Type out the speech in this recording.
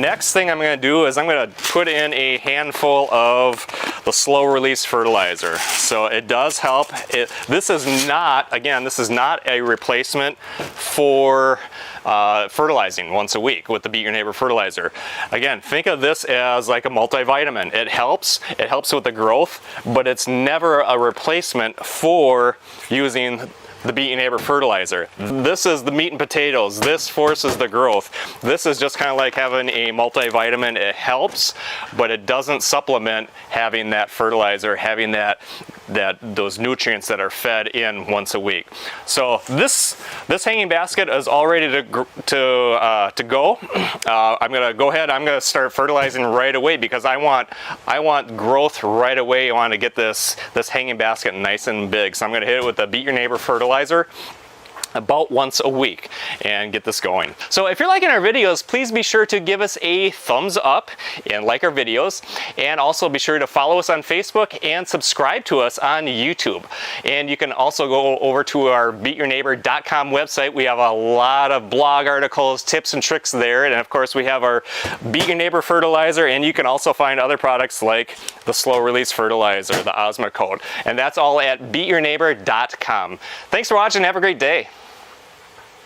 Next thing I'm going to do is I'm going to put in a handful of the slow release fertilizer. So it does help. This is not, again, this is not a replacement for fertilizing once a week with the Beat Your Neighbor fertilizer. Again, think of this as like a multivitamin. It helps with the growth, but it's never a replacement for using the Beat Your Neighbor fertilizer. This is the meat and potatoes. This forces the growth. This is just kind of like having a multivitamin. It helps, but it doesn't supplement having that fertilizer, having those nutrients that are fed in once a week. So this hanging basket is all ready to go. I'm gonna go ahead. I'm gonna start fertilizing right away because I want growth right away. I want to get this hanging basket nice and big. So I'm gonna hit it with the Beat Your Neighbor fertilizer about once a week and get this going. So if you're liking our videos, please be sure to give us a thumbs up and like our videos, and also be sure to follow us on Facebook and subscribe to us on YouTube. And you can also go over to our beatyourneighbor.com website. We have a lot of blog articles, tips and tricks there, and of course we have our Beat Your Neighbor fertilizer, and you can also find other products like the slow release fertilizer, the Osmo Code, and that's all at beatyourneighbor.com. Thanks for watching. Have a great day.